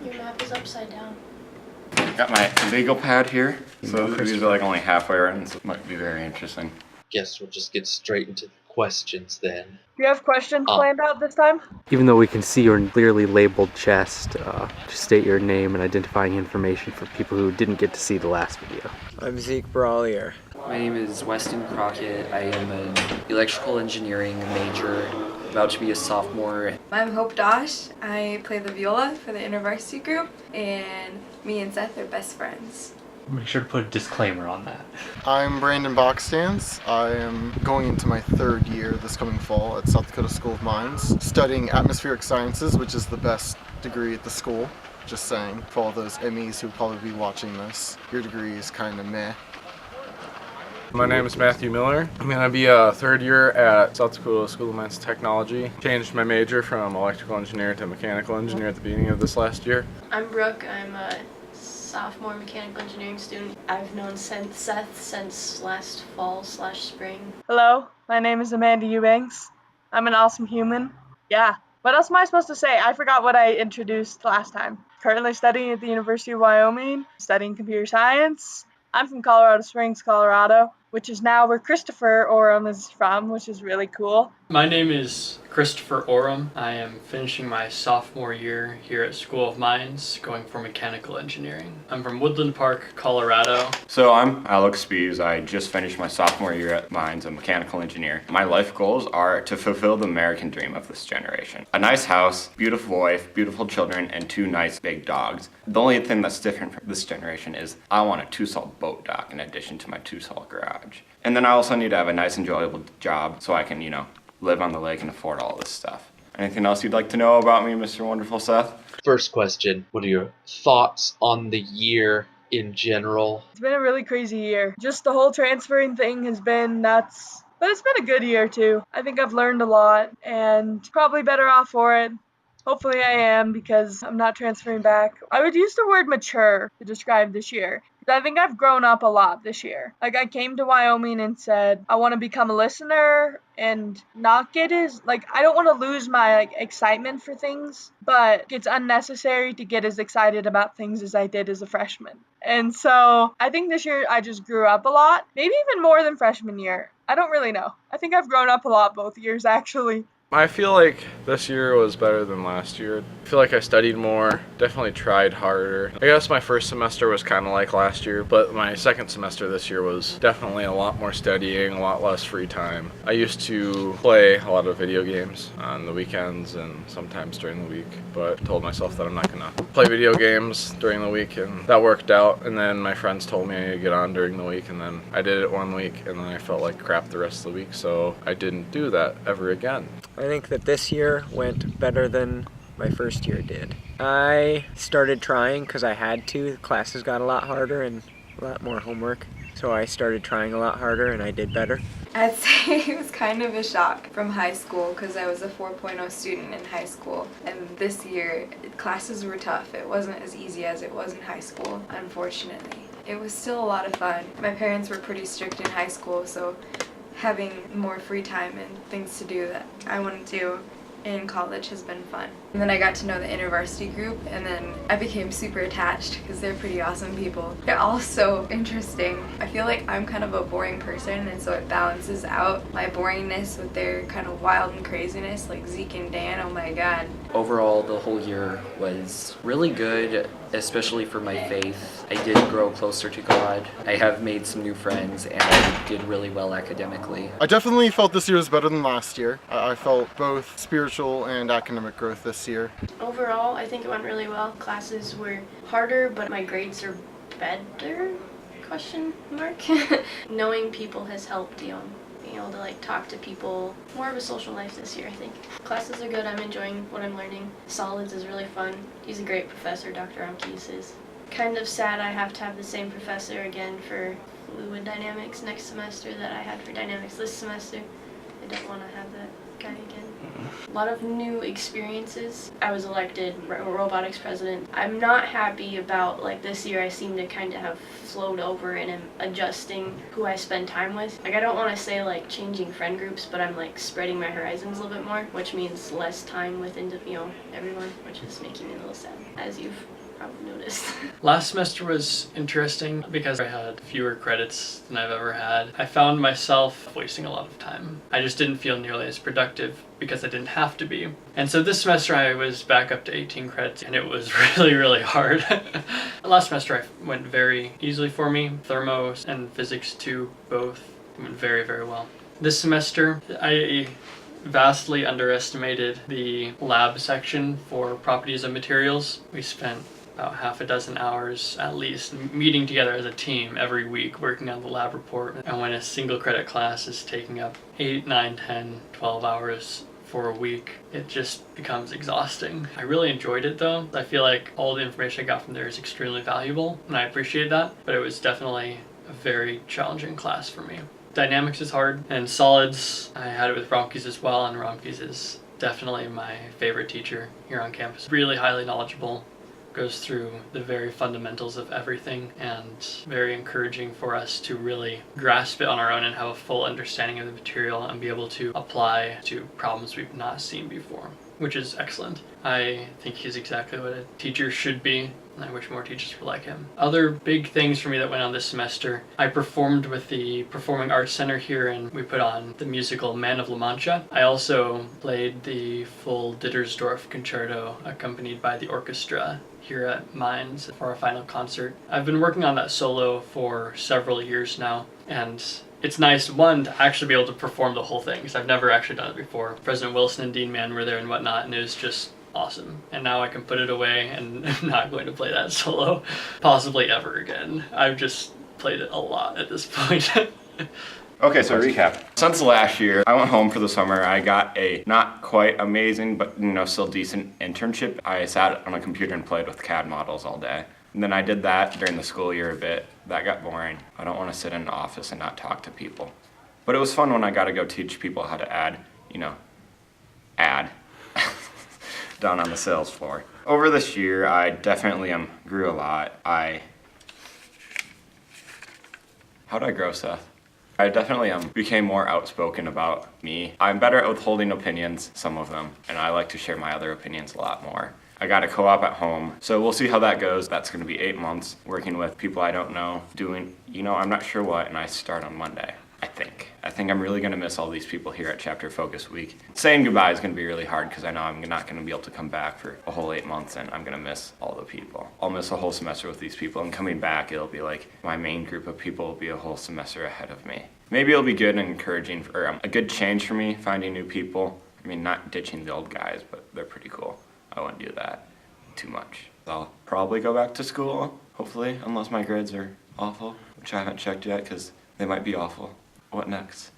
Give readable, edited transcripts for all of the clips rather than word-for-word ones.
Your map is upside down. Got my legal pad here. So these are like only halfway around, so it might be very interesting. Guess we'll just get straight into the questions then. Do you have questions planned out this time? Even though we can see your clearly labeled chest, just state your name and identifying information for people who didn't get to see the last video. I'm Zeke Brawlier. My name is Weston Crockett. I am an electrical engineering major, about to be a sophomore. I'm Hope Dosh. I play the viola for the InterVarsity group, and me and Seth are best friends. Make sure to put a disclaimer on that. I'm Brandon Boxstance. I am going into my third year this coming fall at South Dakota School of Mines, studying atmospheric sciences, which is the best degree at the school. Just saying, for all those MEs who probably be watching this, your degree is kind of meh. My name is Matthew Miller. I'm going to be a third year at South Dakota School of Mines Technology. Changed my major from electrical engineer to mechanical engineer at the beginning of this last year. I'm Brooke. I'm a sophomore mechanical engineering student. I've known Seth since last fall/spring. Hello, my name is Amanda Eubanks. I'm an awesome human. Yeah. What else am I supposed to say? I forgot what I introduced last time. Currently studying at the University of Wyoming, studying computer science. I'm from Colorado Springs, Colorado, which is now where Christopher Oram is from, which is really cool. My name is Christopher Oram. I am finishing my sophomore year here at School of Mines, going for mechanical engineering. I'm from Woodland Park, Colorado. So I'm Alex Spees. I just finished my sophomore year at Mines, a mechanical engineer. My life goals are to fulfill the American dream of this generation. A nice house, beautiful wife, beautiful children, and 2 nice big dogs. The only thing that's different from this generation is I want a 2-stall boat dock in addition to my 2-stall garage. And then I also need to have a nice, enjoyable job so I can, live on the lake and afford all this stuff. Anything else you'd like to know about me, Mr. Wonderful Seth? First question, what are your thoughts on the year in general? It's been a really crazy year. Just the whole transferring thing has been nuts. But it's been a good year too. I think I've learned a lot and probably better off for it. Hopefully I am, because I'm not transferring back. I would use the word mature to describe this year. I think I've grown up a lot this year. Like, I came to Wyoming and said, I want to become a listener and not get I don't want to lose my, excitement for things, but it's unnecessary to get as excited about things as I did as a freshman. And so I think this year I just grew up a lot, maybe even more than freshman year. I don't really know. I think I've grown up a lot both years, actually. I feel like this year was better than last year. I feel like I studied more, definitely tried harder. I guess my first semester was kind of like last year, but my second semester this year was definitely a lot more studying, a lot less free time. I used to play a lot of video games on the weekends and sometimes during the week, but told myself that I'm not gonna play video games during the week, and that worked out. And then my friends told me I need to get on during the week, and then I did it one week, and then I felt like crap the rest of the week, so I didn't do that ever again. I think that this year went better than my first year did. I started trying because I had to. The classes got a lot harder and a lot more homework. So I started trying a lot harder and I did better. I'd say it was kind of a shock from high school because I was a 4.0 student in high school. And this year, classes were tough. It wasn't as easy as it was in high school, unfortunately. It was still a lot of fun. My parents were pretty strict in high school, so having more free time and things to do that I want to do in college has been fun. And then I got to know the InterVarsity group, and then I became super attached because they're pretty awesome people. They're all so interesting. I feel like I'm kind of a boring person, and so it balances out my boringness with their kind of wild and craziness, like Zeke and Dan. Oh my god. Overall, the whole year was really good, especially for my faith. I did grow closer to God. I have made some new friends, and I did really well academically. I definitely felt this year was better than last year. I felt both spiritual and academic growth this year. Overall, I think it went really well. Classes were harder, but my grades are better? Question mark. Knowing people has helped, being able to talk to people. More of a social life this year, I think. Classes are good. I'm enjoying what I'm learning. Solids is really fun. He's a great professor, Dr. Amkis is. Kind of sad I have to have the same professor again for fluid dynamics next semester that I had for dynamics this semester. I don't want to have that guy again. A lot of new experiences. I was elected robotics president. I'm not happy about, like, this year I seem to kind of have flowed over and am adjusting who I spend time with. Like, I don't want to say, like, changing friend groups, but I'm, like, spreading my horizons a little bit more, which means less time with, everyone, which is making me a little sad, as you've probably noticed. Last semester was interesting because I had fewer credits than I've ever had. I found myself wasting a lot of time. I just didn't feel nearly as productive because I didn't have to be. And so this semester I was back up to 18 credits and it was really, really hard. Last semester I went very easily for me. Thermo and physics 2 both went very, very well. This semester I vastly underestimated the lab section for properties of materials. We spent about half a dozen hours at least meeting together as a team every week working on the lab report. And when a single credit class is taking up 8, 9, 10, 12 hours for a week, it just becomes exhausting. I really enjoyed it though. I feel like all the information I got from there is extremely valuable and I appreciate that, but it was definitely a very challenging class for me. Dynamics is hard, and solids, I had it with Romke's as well, and Romke's is definitely my favorite teacher here on campus. Really highly knowledgeable, goes through the very fundamentals of everything, and very encouraging for us to really grasp it on our own and have a full understanding of the material and be able to apply to problems we've not seen before, which is excellent. I think he's exactly what a teacher should be, and I wish more teachers were like him. Other big things for me that went on this semester, I performed with the Performing Arts Center here, and we put on the musical Man of La Mancha. I also played the full Dittersdorf concerto accompanied by the orchestra here at Mines for our final concert. I've been working on that solo for several years now, and it's nice, one, to actually be able to perform the whole thing, because I've never actually done it before. President Wilson and Dean Mann were there and whatnot, and it was just awesome. And now I can put it away, and I'm not going to play that solo possibly ever again. I've just played it a lot at this point. Okay, so recap. Since last year, I went home for the summer. I got a not quite amazing, but still decent internship. I sat on a computer and played with CAD models all day. And then I did that during the school year a bit. That got boring. I don't want to sit in an office and not talk to people. But it was fun when I got to go teach people how to add down on the sales floor. Over this year, I definitely grew a lot. How'd I grow, Seth? I definitely became more outspoken about me. I'm better at withholding opinions, some of them, and I like to share my other opinions a lot more. I got a co-op at home, so we'll see how that goes. That's gonna be 8 months working with people I don't know, doing, I'm not sure what, and I start on Monday, I think. I think I'm really gonna miss all these people here at Chapter Focus Week. Saying goodbye is gonna be really hard because I know I'm not gonna be able to come back for a whole 8 months, and I'm gonna miss all the people. I'll miss a whole semester with these people, and coming back, it'll be like my main group of people will be a whole semester ahead of me. Maybe it'll be good and encouraging, or a good change for me, finding new people. I mean, not ditching the old guys, but they're pretty cool. I wouldn't do that too much. I'll probably go back to school, hopefully, unless my grades are awful, which I haven't checked yet because they might be awful. What next?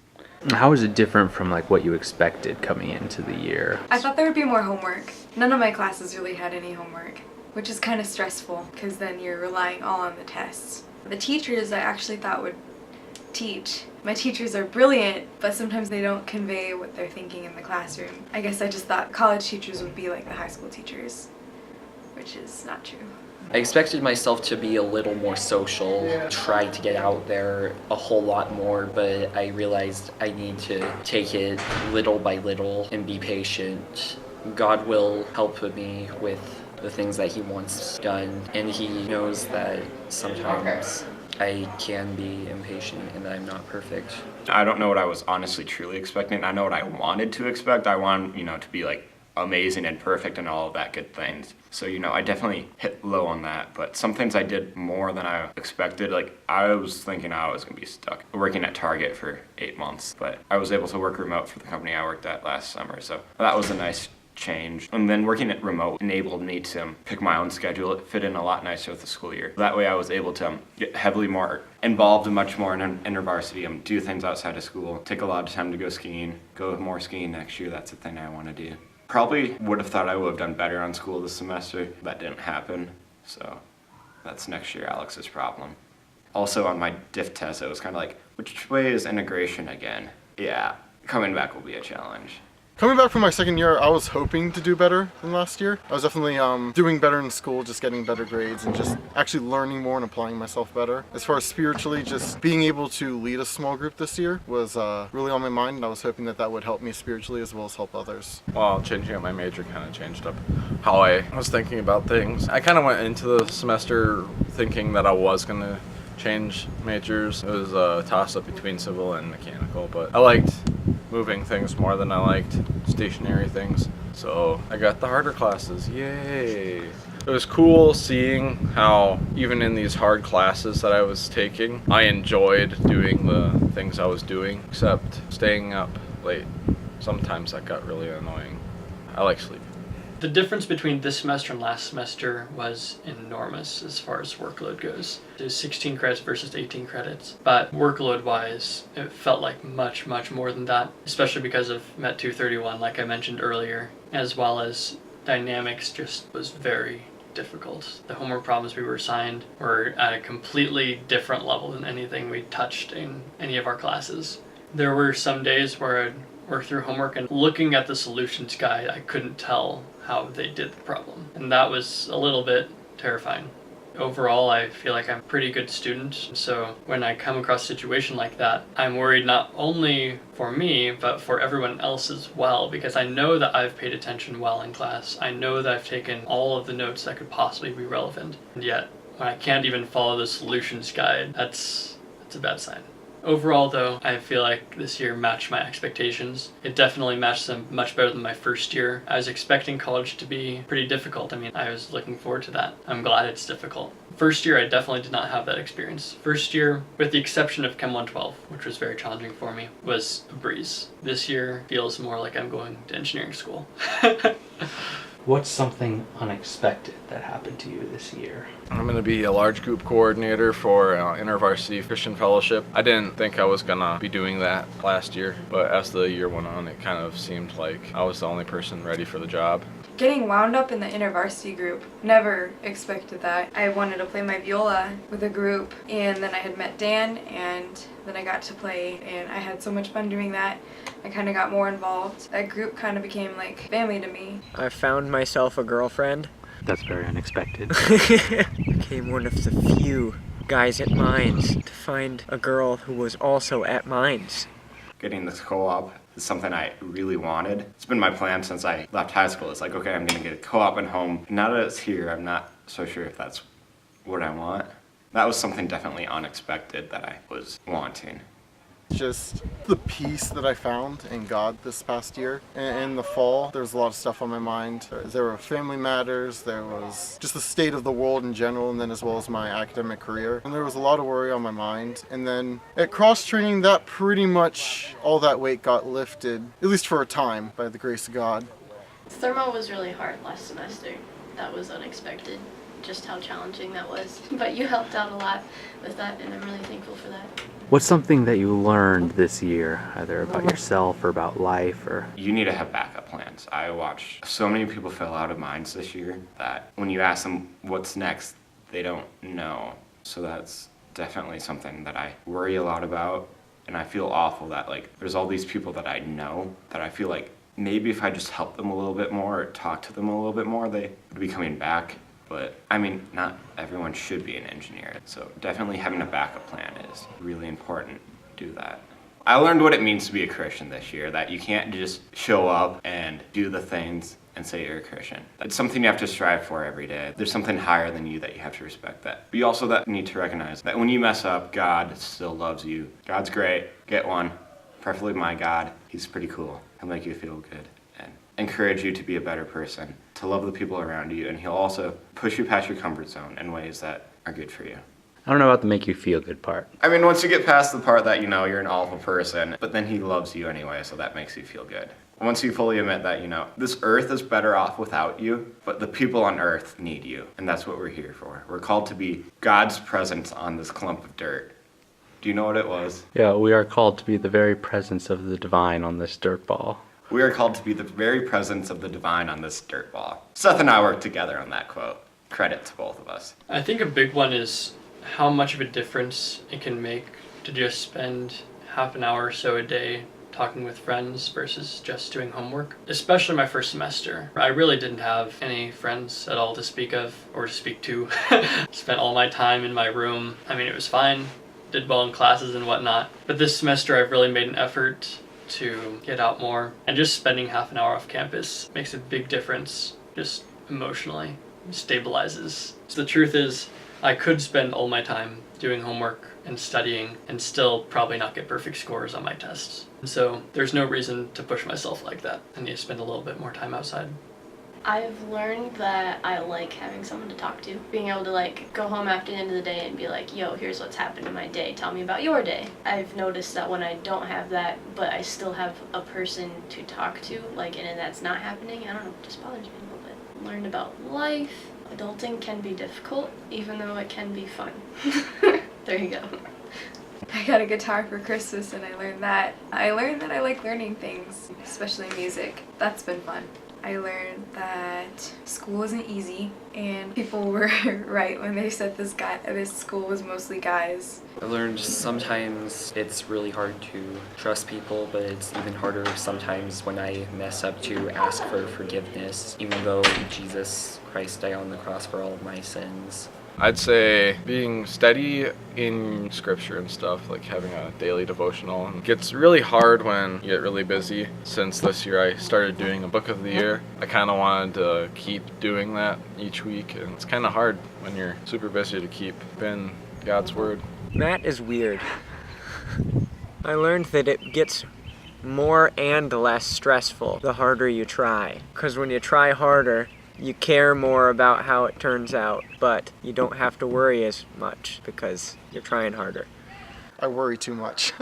How is it different from what you expected coming into the year? I thought there would be more homework. None of my classes really had any homework, which is kind of stressful because then you're relying all on the tests. The teachers I actually thought would teach. My teachers are brilliant, but sometimes they don't convey what they're thinking in the classroom. I guess I just thought college teachers would be like the high school teachers, which is not true. I expected myself to be a little more social, try to get out there a whole lot more, but I realized I need to take it little by little and be patient. God will help me with the things that He wants done, and He knows that sometimes I can be impatient and that I'm not perfect. I don't know what I was honestly truly expecting. I know what I wanted to expect. I want, to be amazing and perfect and all of that good things. So, I definitely hit low on that, but some things I did more than I expected. I was thinking I was gonna be stuck working at Target for 8 months, but I was able to work remote for the company I worked at last summer. So that was a nice change. And then working at remote enabled me to pick my own schedule. It fit in a lot nicer with the school year. That way I was able to get heavily more involved and much more in InterVarsity, do things outside of school, take a lot of time to go skiing, go more skiing next year. That's the thing I want to do. Probably would have thought I would have done better on school this semester. That didn't happen, so that's next year Alex's problem. Also on my diff test, it was kind of which way is integration again? Yeah, coming back will be a challenge. Coming back from my second year, I was hoping to do better than last year. I was definitely doing better in school, just getting better grades and just actually learning more and applying myself better. As far as spiritually, just being able to lead a small group this year was really on my mind, and I was hoping that that would help me spiritually as well as help others. Well, changing up my major kind of changed up how I was thinking about things. I kind of went into the semester thinking that I was going to change majors. It was a toss-up between civil and mechanical, but I liked moving things more than I liked stationary things. So I got the harder classes, yay! It was cool seeing how even in these hard classes that I was taking, I enjoyed doing the things I was doing, except staying up late. Sometimes that got really annoying. I like sleep. The difference between this semester and last semester was enormous as far as workload goes. It was 16 credits versus 18 credits, but workload-wise, it felt like much, much more than that, especially because of Met 231, like I mentioned earlier, as well as dynamics just was very difficult. The homework problems we were assigned were at a completely different level than anything we touched in any of our classes. There were some days where I'd work through homework and looking at the solutions guide, I couldn't tell how they did the problem. And that was a little bit terrifying. Overall, I feel like I'm a pretty good student, so when I come across a situation like that, I'm worried not only for me, but for everyone else as well, because I know that I've paid attention well in class. I know that I've taken all of the notes that could possibly be relevant, and yet when I can't even follow the solutions guide, that's a bad sign. Overall, though, I feel like this year matched my expectations. It definitely matched them much better than my first year. I was expecting college to be pretty difficult. I mean, I was looking forward to that. I'm glad it's difficult. First year, I definitely did not have that experience. First year, with the exception of Chem 112, which was very challenging for me, was a breeze. This year feels more like I'm going to engineering school. What's something unexpected that happened to you this year? I'm going to be a large group coordinator for InterVarsity Christian Fellowship. I didn't think I was going to be doing that last year, but as the year went on, it kind of seemed like I was the only person ready for the job. Getting wound up in the InterVarsity group, never expected that. I wanted to play my viola with a group, and then I had met Dan, and then I got to play, and I had so much fun doing that. I kind of got more involved. That group kind of became like family to me. I found myself a girlfriend. That's very unexpected. Became one of the few guys at Mines to find a girl who was also at Mines. Getting this co-op is something I really wanted. It's been my plan since I left high school. It's like, okay, I'm gonna get a co-op at home. Now that it's here, I'm not so sure if that's what I want. That was something definitely unexpected that I was wanting. Just the peace that I found in God this past year. In the fall, there was a lot of stuff on my mind. There were family matters, there was just the state of the world in general, and then as well as my academic career. And there was a lot of worry on my mind. And then at cross-training, that pretty much, all that weight got lifted, at least for a time, by the grace of God. Thermo was really hard last semester. That was unexpected, just how challenging that was. But you helped out a lot with that, and I'm really thankful for that. What's something that you learned this year, either about yourself or about life or... You need to have backup plans. I watched so many people fail out of Mines this year that when you ask them what's next, they don't know. So that's definitely something that I worry a lot about, and I feel awful that like there's all these people that I know that I feel like maybe if I just help them a little bit more or talk to them a little bit more, they would be coming back. But I mean, not everyone should be an engineer. So definitely having a backup plan is really important. Do that. I learned what it means to be a Christian this year, that you can't just show up and do the things and say you're a Christian. It's something you have to strive for every day. There's something higher than you that you have to respect that. But you also need to recognize that when you mess up, God still loves you. God's great. Get one. Preferably my God. He's pretty cool. He'll make you feel good and encourage you to be a better person, to love the people around you, and he'll also push you past your comfort zone in ways that are good for you. I don't know about the make you feel good part. I mean, once you get past the part that, you know, you're an awful person, but then he loves you anyway, so that makes you feel good. Once you fully admit that, you know, this earth is better off without you, but the people on earth need you, and that's what we're here for. We're called to be God's presence on this clump of dirt. Do you know what it was? Yeah, we are called to be the very presence of the divine on this dirt ball. We are called to be the very presence of the divine on this dirt ball. Seth and I worked together on that quote. Credit to both of us. I think a big one is how much of a difference it can make to just spend half an hour or so a day talking with friends versus just doing homework. Especially my first semester. I really didn't have any friends at all to speak of or to speak to. Spent all my time in my room. I mean, it was fine. Did well in classes and whatnot. But this semester I've really made an effort to get out more. And just spending half an hour off campus makes a big difference, just emotionally. It stabilizes. So the truth is, I could spend all my time doing homework and studying and still probably not get perfect scores on my tests. So there's no reason to push myself like that. I need to spend a little bit more time outside. I've learned that I like having someone to talk to. Being able to like go home after the end of the day and be like, yo, here's what's happened in my day. Tell me about your day. I've noticed that when I don't have that, but I still have a person to talk to, like, and that's not happening, I don't know, it just bothers me a little bit. Learned about life. Adulting can be difficult, even though it can be fun. There you go. I got a guitar for Christmas and I learned that. I like learning things, especially music. That's been fun. I learned that school isn't easy and people were right when they said this school was mostly guys. I learned sometimes it's really hard to trust people, but it's even harder sometimes when I mess up to ask for forgiveness, even though Jesus Christ died on the cross for all of my sins. I'd say being steady in scripture and stuff, like having a daily devotional. It gets really hard when you get really busy. Since this year I started doing a book of the year, I kind of wanted to keep doing that each week, and it's kind of hard when you're super busy to keep in God's Word. That is weird. I learned that it gets more and less stressful the harder you try. Because when you try harder, you care more about how it turns out, but you don't have to worry as much because you're trying harder. I worry too much.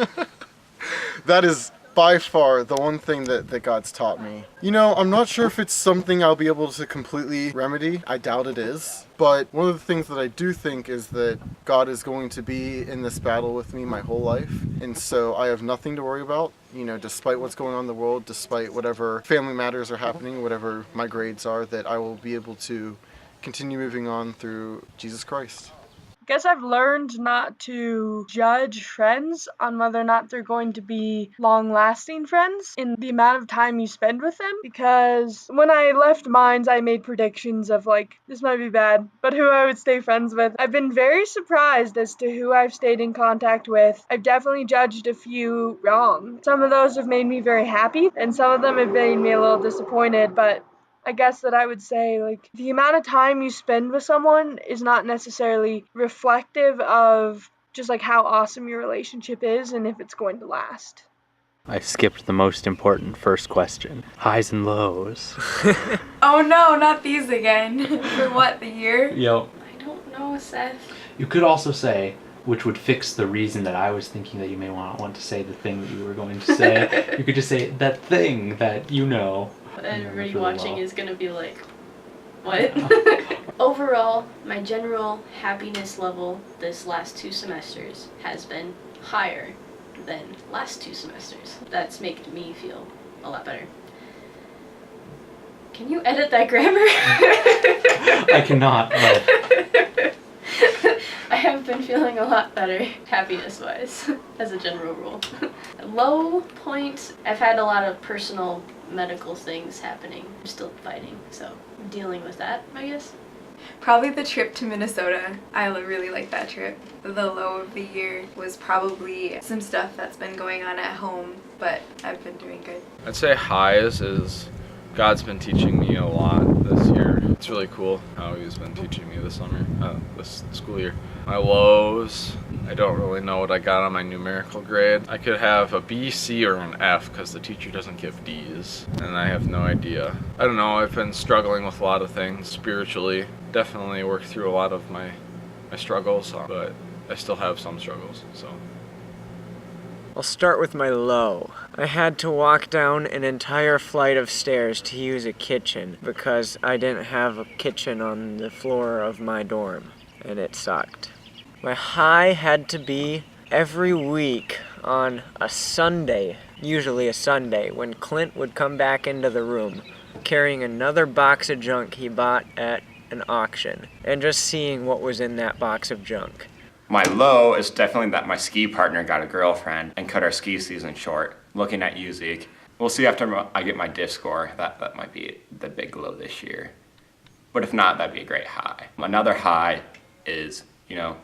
That is by far the one thing that God's taught me. You know, I'm not sure if it's something I'll be able to completely remedy. I doubt it is. But one of the things that I do think is that God is going to be in this battle with me my whole life. And so I have nothing to worry about, you know, despite what's going on in the world, despite whatever family matters are happening, whatever my grades are, that I will be able to continue moving on through Jesus Christ. Guess I've learned not to judge friends on whether or not they're going to be long-lasting friends in the amount of time you spend with them, because when I left Mines, I made predictions of like, this might be bad, but who I would stay friends with. I've been very surprised as to who I've stayed in contact with. I've definitely judged a few wrong. Some of those have made me very happy, and some of them have made me a little disappointed, but I guess that I would say, like, the amount of time you spend with someone is not necessarily reflective of just, like, how awesome your relationship is and if it's going to last. I skipped the most important first question. Highs and lows. Oh no, not these again. For what, the year? Yo. I don't know, Seth. You could also say, which would fix the reason that I was thinking that you may want to say the thing that you were going to say. You could just say that thing that you know. Everybody watching is gonna be like, what? Overall, my general happiness level this last 2 semesters has been higher than last 2 semesters. That's made me feel a lot better. Can you edit that grammar? I cannot, but I have been feeling a lot better, happiness-wise, as a general rule. Low point, I've had a lot of personal medical things happening. I'm still fighting, so I'm dealing with that, I guess. Probably the trip to Minnesota. I really like that trip. The low of the year was probably some stuff that's been going on at home, but I've been doing good. I'd say highs is God's been teaching me a lot this year. It's really cool how He's been teaching me this school year. My lows, I don't really know what I got on my numerical grade. I could have a B, C, or an F because the teacher doesn't give D's, and I have no idea. I don't know, I've been struggling with a lot of things spiritually. Definitely worked through a lot of my struggles, but I still have some struggles, so. I'll start with my low. I had to walk down an entire flight of stairs to use a kitchen because I didn't have a kitchen on the floor of my dorm, and it sucked. My high had to be every week on a Sunday, usually a Sunday, when Clint would come back into the room carrying another box of junk he bought at an auction, and just seeing what was in that box of junk. My low is definitely that my ski partner got a girlfriend and cut our ski season short. looking at you, Zeke. We'll see after I get my diff score. That might be the big low this year. But if not, that'd be a great high. Another high is,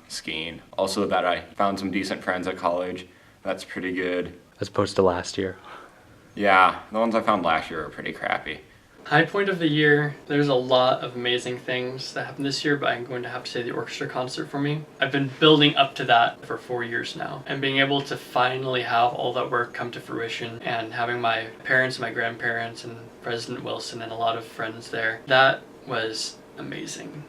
skiing. Also that I found some decent friends at college. That's pretty good. As opposed to last year. Yeah, the ones I found last year were pretty crappy. High point of the year, there's a lot of amazing things that happened this year, but I'm going to have to say the orchestra concert for me. I've been building up to that for 4 years now, and being able to finally have all that work come to fruition and having my parents, my grandparents, and President Wilson and a lot of friends there, that was amazing.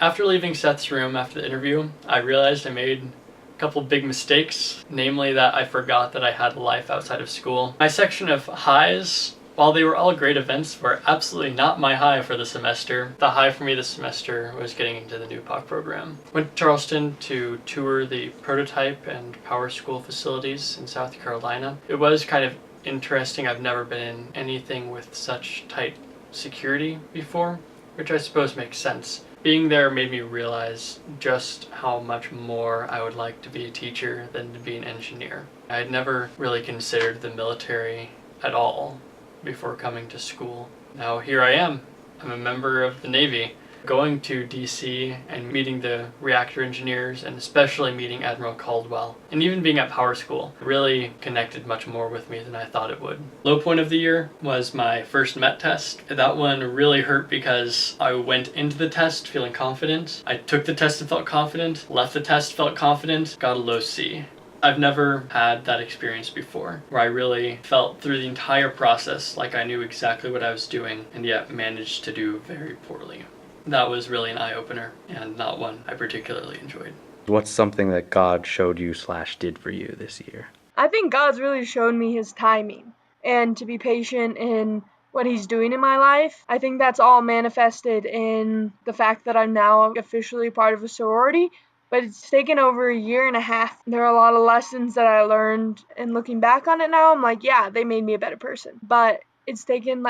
After leaving Seth's room after the interview, I realized I made a couple big mistakes, namely that I forgot that I had a life outside of school. My section of highs, while they were all great events, were absolutely not my high for the semester. The high for me this semester was getting into the new POC program. Went to Charleston to tour the prototype and power school facilities in South Carolina. It was kind of interesting. I've never been in anything with such tight security before, which I suppose makes sense. Being there made me realize just how much more I would like to be a teacher than to be an engineer. I had never really considered the military at all before coming to school. Now here I am. I'm a member of the Navy. Going to DC and meeting the reactor engineers and especially meeting Admiral Caldwell and even being at Power School really connected much more with me than I thought it would. Low point of the year was my first MET test. That one really hurt because I went into the test feeling confident. I took the test and felt confident, left the test, felt confident, got a low C. I've never had that experience before, where I really felt through the entire process like I knew exactly what I was doing and yet managed to do very poorly. That was really an eye-opener and not one I particularly enjoyed. What's something that God showed you / did for you this year? I think God's really shown me his timing and to be patient in what he's doing in my life. I think that's all manifested in the fact that I'm now officially part of a sorority, but it's taken over 1.5 years. There are a lot of lessons that I learned, and looking back on it now, I'm like, yeah, they made me a better person. But it's taken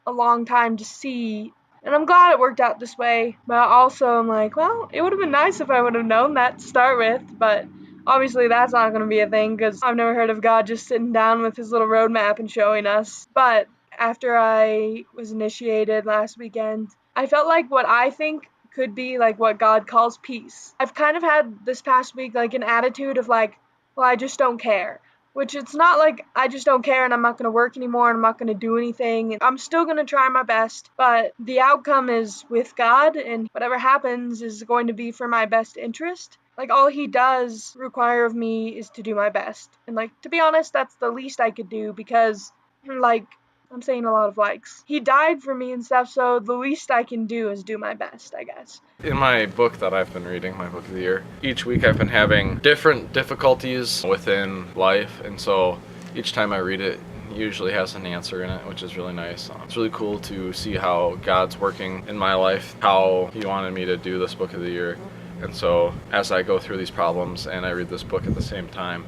a long time to see. And I'm glad it worked out this way, but also I'm like, well, it would have been nice if I would have known that to start with, but obviously that's not going to be a thing because I've never heard of God just sitting down with his little roadmap and showing us. But after I was initiated last weekend, I felt like what I think could be what God calls peace. I've kind of had this past week an attitude of well, I just don't care. Which it's not I just don't care and I'm not going to work anymore and I'm not going to do anything. And I'm still going to try my best, but the outcome is with God and whatever happens is going to be for my best interest. All he does require of me is to do my best. And to be honest, that's the least I could do because I'm saying a lot of likes. He died for me and stuff, so the least I can do is do my best, I guess. In my book that I've been reading, my book of the year, each week I've been having different difficulties within life, and so each time I read it, it usually has an answer in it, which is really nice. It's really cool to see how God's working in my life, how he wanted me to do this book of the year. And so as I go through these problems and I read this book at the same time,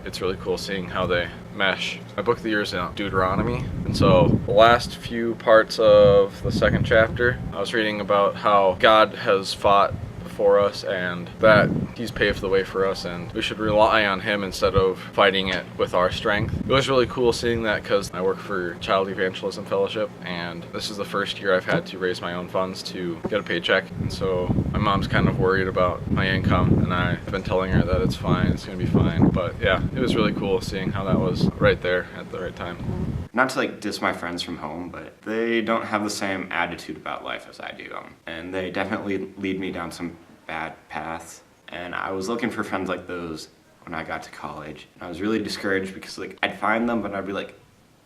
it's really cool seeing how they mesh. My book of the year is in Deuteronomy, and so the last few parts of the second chapter, I was reading about how God has fought for us and that he's paved the way for us and we should rely on him instead of fighting it with our strength. It was really cool seeing that because I work for Child Evangelism Fellowship and this is the first year I've had to raise my own funds to get a paycheck, and so my mom's kind of worried about my income and I've been telling her that it's fine, it's gonna be fine. But yeah, it was really cool seeing how that was right there at the right time. Not to diss my friends from home, but they don't have the same attitude about life as I do. And they definitely lead me down some bad paths. And I was looking for friends like those when I got to college. And I was really discouraged because I'd find them, but I'd be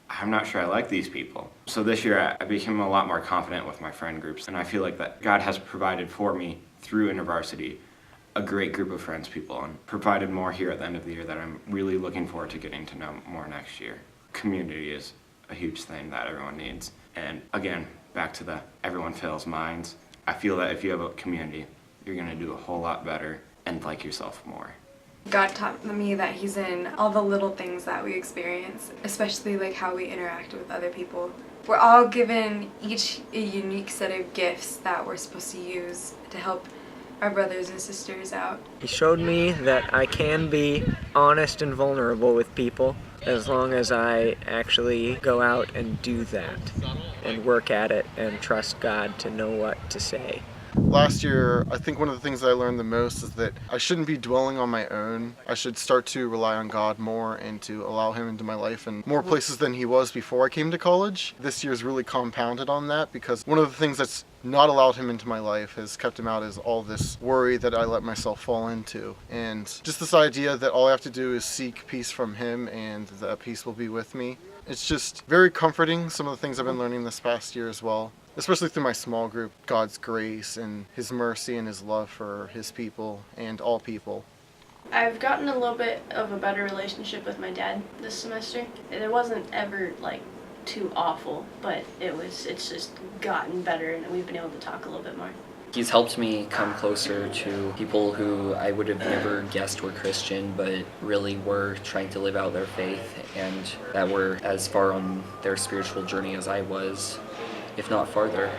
I'm not sure I like these people. So this year I became a lot more confident with my friend groups. And I feel that God has provided for me through InterVarsity a great group of friends people and provided more here at the end of the year that I'm really looking forward to getting to know more next year. Community is a huge thing that everyone needs. And again, back to the everyone fails minds. I feel that if you have a community, you're gonna do a whole lot better and like yourself more. God taught me that he's in all the little things that we experience, especially how we interact with other people. We're all given each a unique set of gifts that we're supposed to use to help our brothers and sisters out. He showed me that I can be honest and vulnerable with people, as long as I actually go out and do that and work at it and trust God to know what to say. Last year, I think one of the things that I learned the most is that I shouldn't be dwelling on my own. I should start to rely on God more and to allow Him into my life in more places than He was before I came to college. This year's really compounded on that because one of the things that's not allowed Him into my life has kept Him out is all this worry that I let myself fall into. And just this idea that all I have to do is seek peace from Him and that peace will be with me. It's just very comforting, some of the things I've been learning this past year as well. Especially through my small group, God's grace and His mercy and His love for His people and all people. I've gotten a little bit of a better relationship with my dad this semester. It wasn't ever too awful, but it's just gotten better and we've been able to talk a little bit more. He's helped me come closer to people who I would have never guessed were Christian, but really were trying to live out their faith and that were as far on their spiritual journey as I was, if not farther.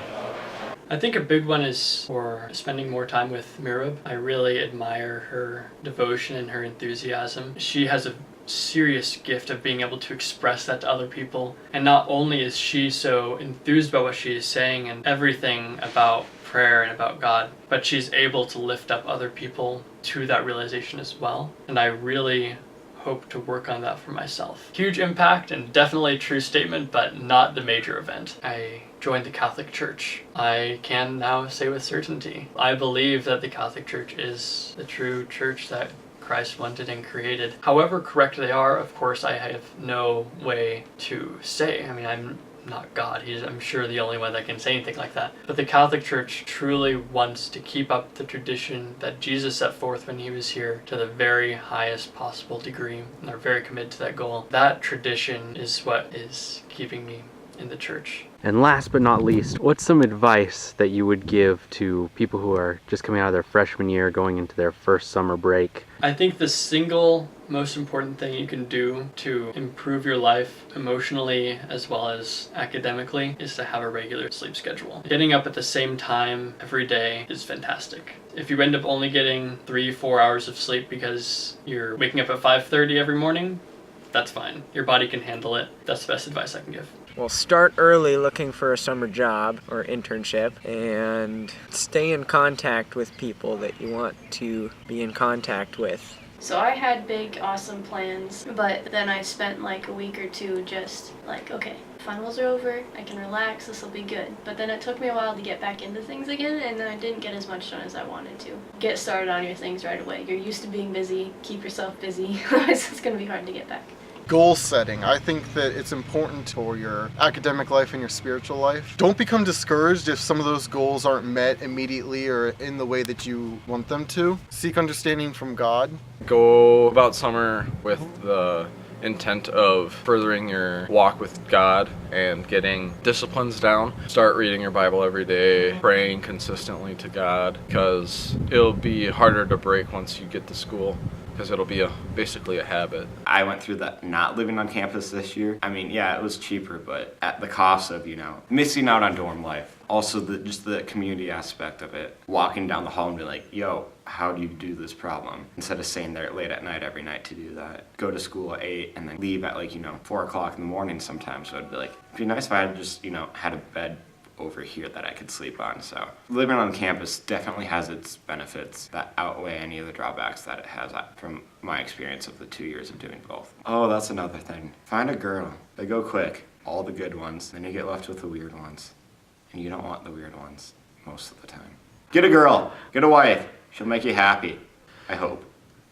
I think a big one is for spending more time with Mirab. I really admire her devotion and her enthusiasm. She has a serious gift of being able to express that to other people. And not only is she so enthused by what she is saying and everything about prayer and about God, but she's able to lift up other people to that realization as well. And I really hope to work on that for myself. Huge impact and definitely a true statement, but not the major event. I joined the Catholic Church. I can now say with certainty, I believe that the Catholic Church is the true church that Christ wanted and created. However correct they are, of course, I have no way to say. I mean, I'm not God. He's, I'm sure, the only one that can say anything like that. But the Catholic Church truly wants to keep up the tradition that Jesus set forth when he was here to the very highest possible degree, and they're very committed to that goal. That tradition is what is keeping me in the church. And last but not least, what's some advice that you would give to people who are just coming out of their freshman year, going into their first summer break? I think the single most important thing you can do to improve your life emotionally as well as academically is to have a regular sleep schedule. Getting up at the same time every day is fantastic. If you end up only getting 3-4 hours of sleep because you're waking up at 5:30 every morning, that's fine. Your body can handle it. That's the best advice I can give. Well, start early looking for a summer job or internship and stay in contact with people that you want to be in contact with. So I had big, awesome plans, but then I spent a week or two just okay, finals are over, I can relax, this will be good. But then it took me a while to get back into things again, and I didn't get as much done as I wanted to. Get started on your things right away. You're used to being busy, keep yourself busy, otherwise it's going to be hard to get back. Goal setting. I think that it's important for your academic life and your spiritual life. Don't become discouraged if some of those goals aren't met immediately or in the way that you want them to. Seek understanding from God. Go about summer with the intent of furthering your walk with God and getting disciplines down. Start reading your Bible every day, praying consistently to God, because it'll be harder to break once you get to school, because it'll be basically a habit. I went through that not living on campus this year. I mean, yeah, it was cheaper, but at the cost of, missing out on dorm life. Also, just the community aspect of it. Walking down the hall and be like, yo, how do you do this problem? Instead of staying there late at night every night to do that. Go to school at 8 and then leave at 4 o'clock in the morning sometimes. So it'd be it'd be nice if I had just, had a bed over here that I could sleep on. So living on campus definitely has its benefits that outweigh any of the drawbacks that it has from my experience of the 2 years of doing both. Oh, that's another thing. Find a girl. They go quick. All the good ones. Then you get left with the weird ones. And you don't want the weird ones most of the time. Get a girl. Get a wife. She'll make you happy. I hope.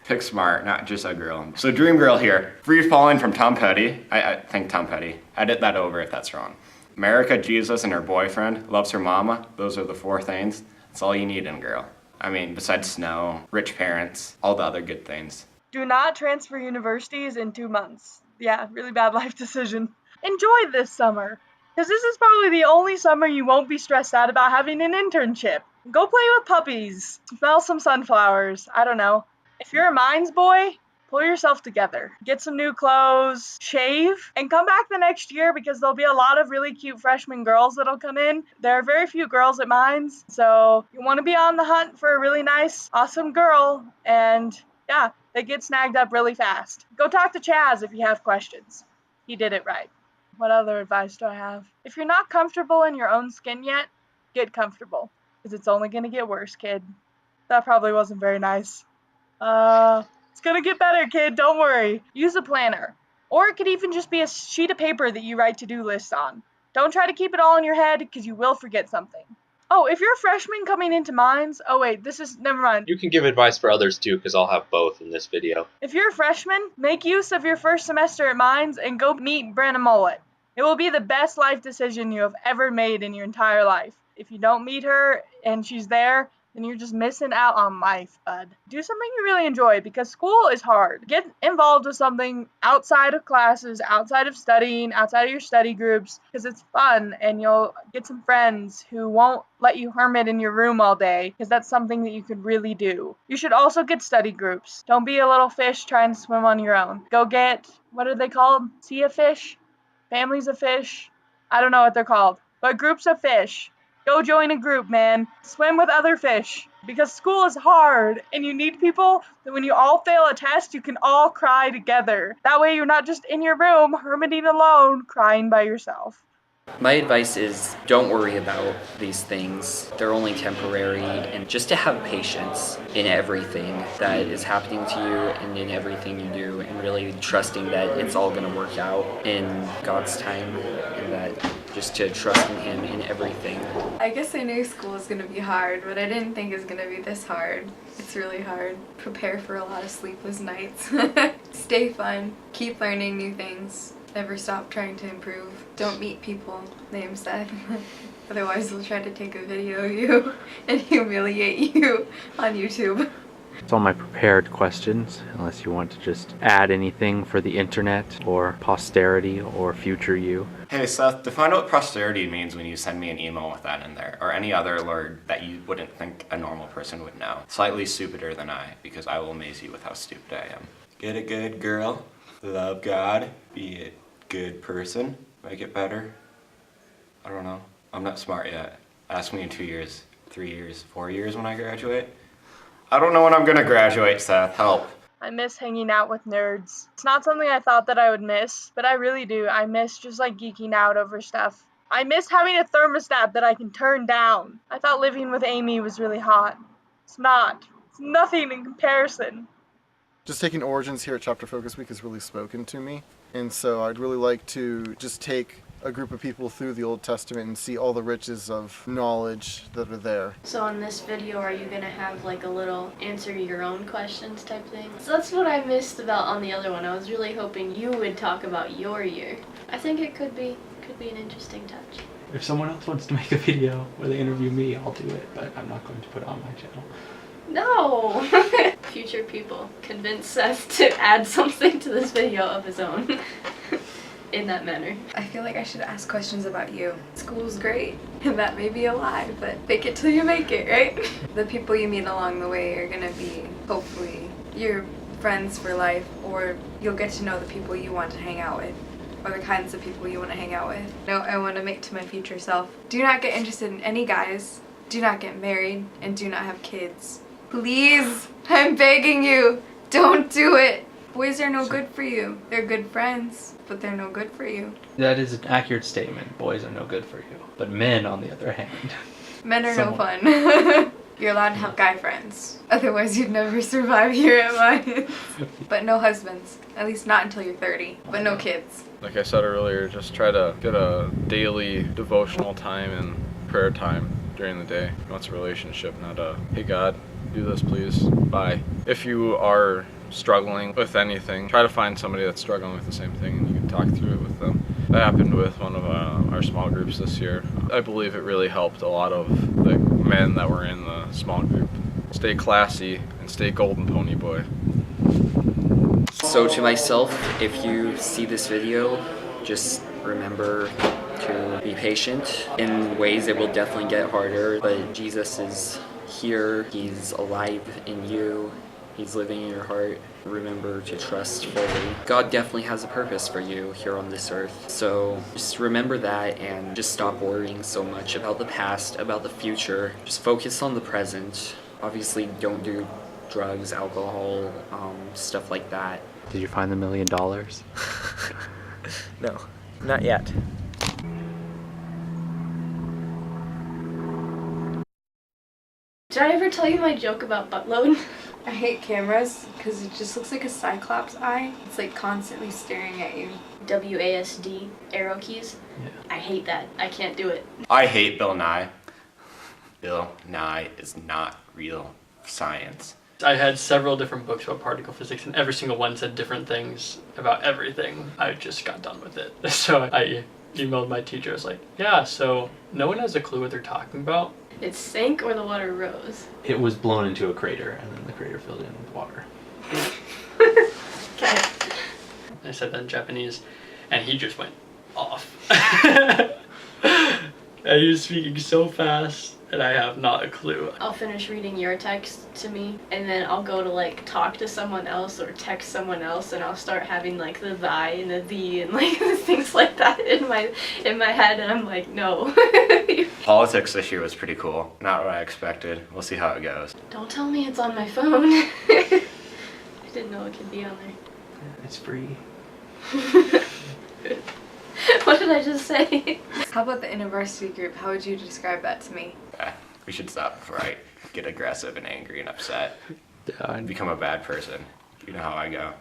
Pick smart, not just a girl. So Dream Girl here. Free Falling from Tom Petty. I think Tom Petty. Edit that over if that's wrong. America, Jesus, and her boyfriend, loves her mama. Those are the 4 things. That's all you need in a girl. I mean, besides snow, rich parents, all the other good things. Do not transfer universities in 2 months. Yeah, really bad life decision. Enjoy this summer, because this is probably the only summer you won't be stressed out about having an internship. Go play with puppies, smell some sunflowers, I don't know. If you're a mines boy, pull yourself together. Get some new clothes, shave, and come back the next year because there'll be a lot of really cute freshman girls that'll come in. There are very few girls at Mines, so you want to be on the hunt for a really nice, awesome girl. And yeah, They get snagged up really fast. Go talk to Chaz if you have questions. He did it right. What other advice do I have? If you're not comfortable in your own skin yet, get comfortable. Because it's only going to get worse, kid. That probably wasn't very nice. It's going to get better, kid. Don't worry. Use a planner. Or it could even just be a sheet of paper that you write to-do lists on. Don't try to keep it all in your head because you will forget something. Oh, if you're a freshman coming into mines, never mind. You can give advice for others too, because I'll have both in this video. If you're a freshman, make use of your first semester at Mines and go meet Brenna Mullet. It will be the best life decision you have ever made in your entire life. If you don't meet her and she's there, then you're just missing out on life, bud. Do something you really enjoy because school is hard. Get involved with something outside of classes, outside of studying, outside of your study groups, because it's fun and you'll get some friends who won't let you hermit in your room all day because that's something that you could really do. You should also get study groups. Don't be a little fish trying to swim on your own. Go get, what are they called? Sea of fish? Families of fish? I don't know what they're called, but groups of fish. Go join a group, man. Swim with other fish. Because school is hard, and you need people that when you all fail a test, you can all cry together. That way you're not just in your room, hermiting alone, crying by yourself. My advice is don't worry about these things. They're only temporary, and just to have patience in everything that is happening to you and in everything you do, and really trusting that it's all going to work out in God's time, and that just to trust in Him in everything. I guess I knew school was going to be hard, but I didn't think it was going to be this hard. It's really hard. Prepare for a lot of sleepless nights. Stay fun. Keep learning new things. Never stop trying to improve. Don't meet people named Seth. Otherwise they'll try to take a video of you and humiliate you on YouTube. That's all my prepared questions, unless you want to just add anything for the internet or posterity or future you. Hey Seth, define what posterity means when you send me an email with that in there, or any other word that you wouldn't think a normal person would know. Slightly stupider than I, because I will amaze you with how stupid I am. Get a good girl, love God, be a good person, make it better. I don't know. I'm not smart yet. Ask me in 2 years, 3 years, 4 years when I graduate. I don't know when I'm gonna graduate, Seth. Help. I miss hanging out with nerds. It's not something I thought that I would miss, but I really do. I miss just like geeking out over stuff. I miss having a thermostat that I can turn down. I thought living with Amy was really hot. It's not. It's nothing in comparison. Just taking Origins here at Chapter Focus Week has really spoken to me. And so I'd really like to just take a group of people through the Old Testament and see all the riches of knowledge that are there. So on this video, are you gonna have like a little answer your own questions type thing? So that's what I missed about on the other one. I was really hoping you would talk about your year. I think it could be an interesting touch. If someone else wants to make a video where they interview me, I'll do it, but I'm not going to put it on my channel. No! Future people, convince Seth to add something to this video of his own. In that manner. I feel like I should ask questions about you. School's great, and that may be a lie, but fake it till you make it, right? The people you meet along the way are gonna be, hopefully, your friends for life, or you'll get to know the people you want to hang out with, or the kinds of people you want to hang out with. No, I want to make to my future self. Do not get interested in any guys, do not get married, and do not have kids. Please, I'm begging you, don't do it. Boys are no good for you. They're good friends, but they're no good for you. That is an accurate statement. Boys are no good for you. But men, on the other hand. Men are no fun. You're allowed to have guy friends. Otherwise you'd never survive here at Mines. But no husbands. At least not until you're 30. But no kids. Like I said earlier, just try to get a daily devotional time and prayer time during the day. It's a relationship, not a, hey God, do this please, bye. If you are struggling with anything, try to find somebody that's struggling with the same thing and you can talk through it with them. That happened with one of our small groups this year. I believe it really helped a lot of the men that were in the small group. Stay classy and stay golden pony boy. So to myself, if you see this video, just remember to be patient. In ways it will definitely get harder, but Jesus is here, He's alive in you. He's living in your heart. Remember to trust fully. God definitely has a purpose for you here on this earth. So just remember that and just stop worrying so much about the past, about the future. Just focus on the present. Obviously don't do drugs, alcohol, stuff like that. Did you find the $1 million? No, not yet. Did I ever tell you my joke about butt load? I hate cameras because it just looks like a cyclops eye. It's like constantly staring at you. WASD, arrow keys. Yeah. I hate that. I can't do it. I hate Bill Nye. Bill Nye is not real science. I had several different books about particle physics, and every single one said different things about everything. I just got done with it. So I emailed my teacher. I was like, yeah, so no one has a clue what they're talking about. It sank or the water rose. It was blown into a crater, and then the crater filled in with water. Okay. I said that in Japanese, and he just went off. And he was speaking so fast, and I have not a clue. I'll finish reading your text to me, and then I'll go to like talk to someone else or text someone else, and I'll start having like the thy and the thee and like things like that in my head, and I'm like, no. Politics this year was pretty cool. Not what I expected. We'll see how it goes. Don't tell me it's on my phone. I didn't know it could be on there. It's free. What did I just say? How about the InterVarsity group? How would you describe that to me? We should stop before I get aggressive and angry and upset. Yeah, And become a bad person. You know how I go.